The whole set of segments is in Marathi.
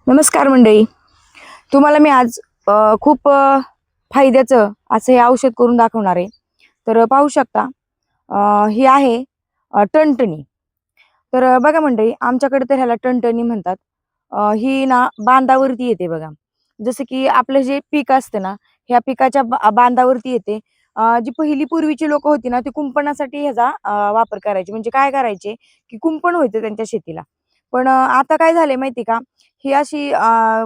नमस्कार मंडळी. तुम्हाला मी आज खूप फायद्याचं असं हे औषध करून दाखवणार आहे. तर पाहू शकता ही आहे टणटणी. तर बघा मंडळी, आमच्याकडे तर ह्याला टणटणी म्हणतात. ही ना बांधावरती येते बघा. जसं की आपलं जे पीक असतं ना, ह्या पिकाच्या बांधावरती येते. जी पहिली पूर्वीची लोकं होती ना, ती कुंपणासाठी ह्याचा वापर करायची. म्हणजे काय करायचे, की कुंपण व्हायचं त्यांच्या शेतीला. पण आता काय झालंय माहिती का? ही अशी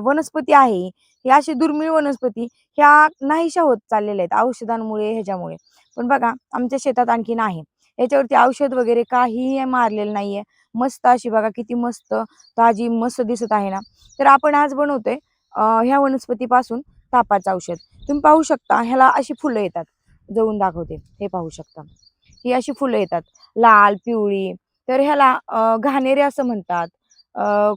वनस्पती आहे, ही अशी दुर्मिळ वनस्पती ह्या नाहीशा होत चाललेल्या आहेत औषधांमुळे, ह्याच्यामुळे. पण बघा, आमच्या शेतात आणखीन आहे. याच्यावरती औषध वगैरे काहीही मारलेलं नाहीये. मस्त अशी बघा, किती मस्त ताजी मस्त दिसत आहे ना. तर आपण आज बनवतोय ह्या वनस्पतीपासून तापाचं औषध. तुम्ही पाहू शकता, ह्याला अशी फुलं येतात. जळून दाखवते. हे पाहू शकता. ही अशी फुलं येतात. लाल, पिवळी. तर ह्याला घाणेरी असं म्हणतात.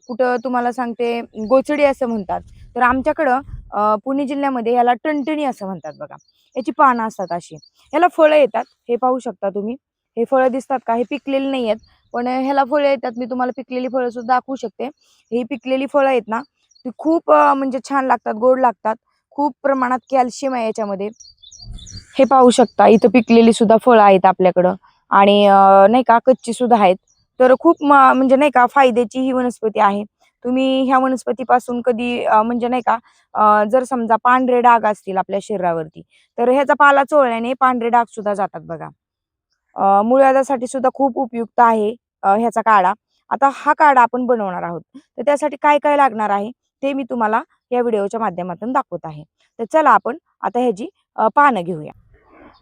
कुठं तुम्हाला सांगते गोचडी असं म्हणतात. तर आमच्याकडं पुणे जिल्ह्यामध्ये याला टणटणी असं म्हणतात बघा. याची पानं असतात अशी. ह्याला फळं येतात. हे पाहू शकता तुम्ही. हे फळं दिसतात का? हे पिकलेले नाहीयेत. पण ह्याला फळं येतात. मी तुम्हाला पिकलेली फळं सुद्धा दाखवू शकते. ही पिकलेली फळं आहेत ना, ती खूप म्हणजे छान लागतात, गोड लागतात. खूप प्रमाणात कॅल्शियम आहे याच्यामध्ये. हे पाहू शकता, इथं पिकलेली सुद्धा फळं आहेत आपल्याकडं आणि नाही का कच्ची सुद्धा आहेत. तर खूप म्हणजे नाही का फायद्याची ही वनस्पती आहे. तुम्ही ह्या वनस्पतीपासून कधी म्हणजे नाही का जर समजा पांढरे डाग असतील आपल्या शरीरावरती, तर ह्याचा पाला चोळल्याने पांढरे डाग सुद्धा जातात बघा. मूळव्याधासाठी सुद्धा खूप उपयुक्त आहे ह्याचा काढा. आता हा काढा आपण बनवणार आहोत. तर त्यासाठी काय-काय लागणार आहे, ते मी तुम्हाला या व्हिडिओच्या माध्यमातून दाखवत आहे. तर चला आपण आता ह्याची पानं घेऊया.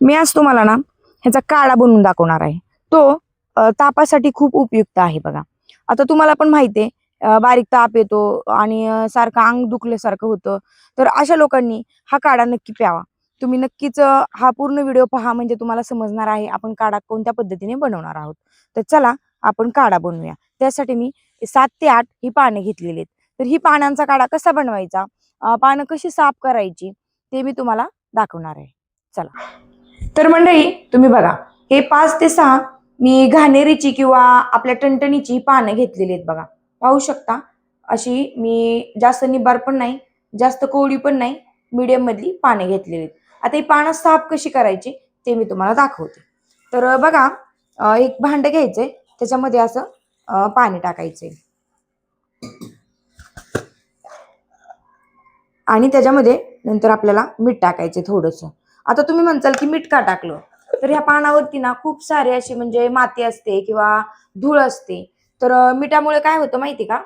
मी आज तुम्हाला ना ह्याचा काढा बनवून दाखवणार आहे. तो तापासाठी खूप उपयुक्त आहे बघा. आता तुम्हाला पण माहिती आहे बारीक ताप येतो आणि सारखं अंग दुखल्यासारखं होतं. तर अशा लोकांनी हा काढा नक्की प्यावा. तुम्ही नक्कीच हा पूर्ण व्हिडिओ पहा, म्हणजे तुम्हाला समजणार आहे आपण काढा कोणत्या पद्धतीने बनवणार आहोत. तर चला आपण काढा बनवूया. त्यासाठी मी 7 ते 8 ही पाने घेतलेली आहेत. तर ही पानांचा काढा कसा बनवायचा, पानं कशी साफ करायची, ते मी तुम्हाला दाखवणार आहे. चला. तर मंडळी, तुम्ही बघा, हे 5 ते 6 मी घाणेरीची किंवा आपल्या टणटणीची पानं घेतलेली आहेत बघा. पाहू शकता, अशी मी जास्त निब्बर पण नाही, जास्त कोवळी पण नाही, मीडियम मधली पाने घेतलेली आहेत. आता ही पानं साफ कशी करायची ते मी तुम्हाला दाखवते. तर बघा, एक भांडं घ्यायचंय, त्याच्यामध्ये असं पाणी टाकायचंय आणि त्याच्यामध्ये नंतर आपल्याला मीठ टाकायचे थोडंसं. आता तुम्ही म्हणताल की मीठ का टाकलं? तर ह्या पानावरती ना खूप सारे अशी म्हणजे माती असते किंवा धूळ असते. तर मिठामुळे काय होतं माहिती का?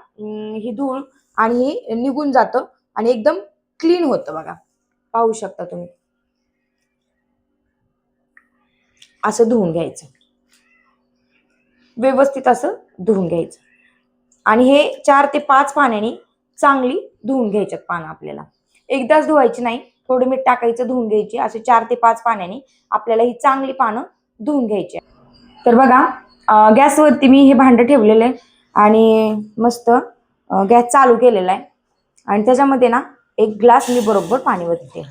ही धूळ आणि हे निघून जातं आणि एकदम क्लीन होतं बघा. पाहू शकता तुम्ही. असं धुवून घ्यायचं. व्यवस्थित असं धुवून घ्यायचं. आणि हे 4 ते 5 पाण्याने चांगली धुवून घ्यायच्यात पानं आपल्याला. एकदाच धुवायची नाही, थोडं मीठ टाकायचं, धुवून घ्यायची. असे 4 ते 5 पाण्याने आपल्याला ही चांगली पानं धुवून घ्यायची. तर बघा, गॅसवरती मी हे भांडं ठेवलेलं आहे आणि मस्त गॅस चालू केलेला आहे आणि त्याच्यामध्ये ना 1 ग्लास मी बरोबर पाणी ओतते.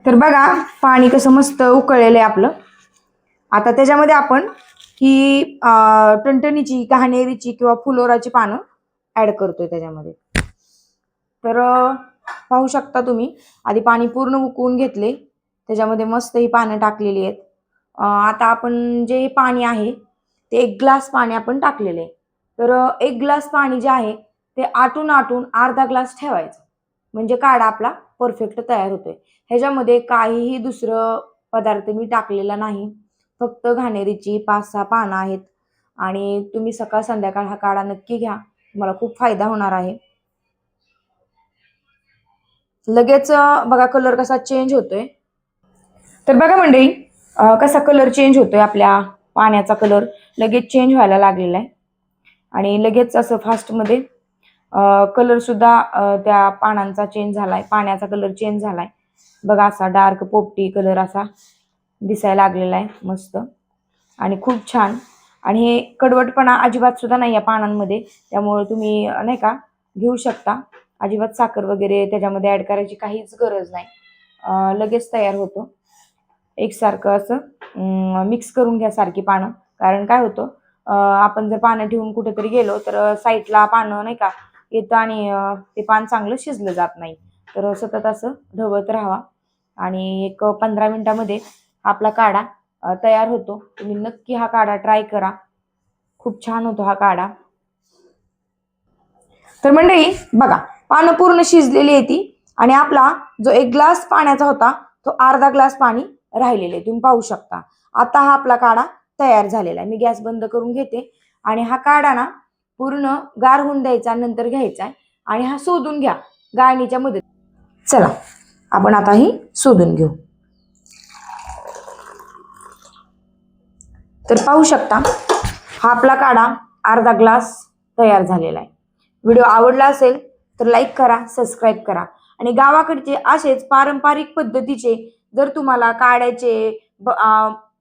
तर बघा, पाणी कसं मस्त उकळलेलं आहे आपलं. आता त्याच्यामध्ये आपण ही टणटणीची, घाणेरीची किंवा फुलोराची पानं ऍड करतोय त्याच्यामध्ये. तर पाहू शकता तुम्ही, आधी पाणी पूर्ण उकळून घेतले, त्याच्यामध्ये मस्त ही पानं टाकलेली आहेत. आता आपण जे पाणी आहे ते 1 ग्लास पाणी आपण टाकलेलं आहे. तर 1 ग्लास पाणी जे आहे ते आटून आटून अर्धा ग्लास ठेवायचं. म्हणजे काढा आपला परफेक्ट तयार होतोय. ह्याच्यामध्ये काहीही दुसरं पदार्थ मी टाकलेला नाही. फक्त घाणेरीची 5-6 पानं आहेत आणि तुम्ही सकाळ संध्याकाळ हा काढा नक्की घ्या. तुम्हाला खूप फायदा होणार आहे. लगेच बघा कलर कसा चेंज होतोय. तर बघा मंडळी, कसा कलर चेंज होतोय, आपल्या पाण्याचा कलर लगेच चेंज व्हायला लागलेला आहे आणि लगेच असं फास्टमध्ये कलर सुद्धा त्या पानांचा चेंज झालाय, पाण्याचा कलर चेंज झालाय. बघा, असा डार्क पोपटी कलर असा दिसायला लागलेला आहे मस्त आणि खूप छान. आणि हे कडवटपणा अजिबात सुद्धा नाही या पानांमध्ये, त्यामुळे तुम्ही नाही का घेऊ शकता. अजिबात साखर वगैरे त्याच्यामध्ये ऍड करायची काहीच गरज नाही. लगेच तयार होतो. एकसारखं असं मिक्स करून घ्या सारखी पानं. कारण काय होतं, आपण जर पानं ठेवून कुठेतरी गेलो तर साईडला पानं नाही का येतं आणि ते पान चांगलं शिजलं जात नाही. तर सतत असं ढवळत राहावा आणि एक 15 मिनिटामध्ये आपला काढा तयार होतो. तुम्ही नक्की हा काढा ट्राय करा, खूप छान होतो हा काढा. तर मंडळी बघा, पानं पूर्ण शिजलेली आहे ती आणि आपला जो 1 ग्लास पाण्याचा होता तो अर्धा ग्लास पाणी राहिलेले तुम्ही पाहू शकता. आता हा आपला काढा तयार झालेला आहे. मी गॅस बंद करून घेते आणि हा काढा ना पूर्ण गार होऊन द्यायचा, नंतर घ्यायचा आहे आणि हा शोधून घ्या गाळणीच्या मदत. चला आपण आता ही शोधून घेऊ. तर पाहू शकता हा आपला काढा अर्धा ग्लास तयार झालेला आहे. व्हिडिओ आवडला असेल तर लाईक करा, सबस्क्राईब करा आणि गावाकडचे असेच पारंपरिक पद्धतीचे जर तुम्हाला काढ्याचे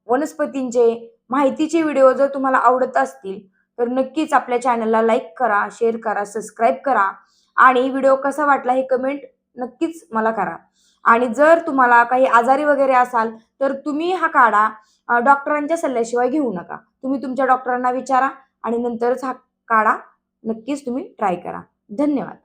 वनस्पतींचे माहितीचे व्हिडिओ जर तुम्हाला आवडत असतील तर नक्कीच आपल्या चॅनलला लाईक करा, शेअर करा, सबस्क्राईब करा आणि व्हिडिओ कसा वाटला हे कमेंट नक्कीच मला करा. आणि जर तुम्हाला काही आजारी वगैरे असाल तर तुम्ही हा काढा डॉक्टरांच्या सल्ल्याशिवाय घेऊ नका. तुम्ही तुमच्या डॉक्टरांना विचारा आणि नंतरच हा काढा नक्कीच तुम्ही ट्राय करा. धन्यवाद.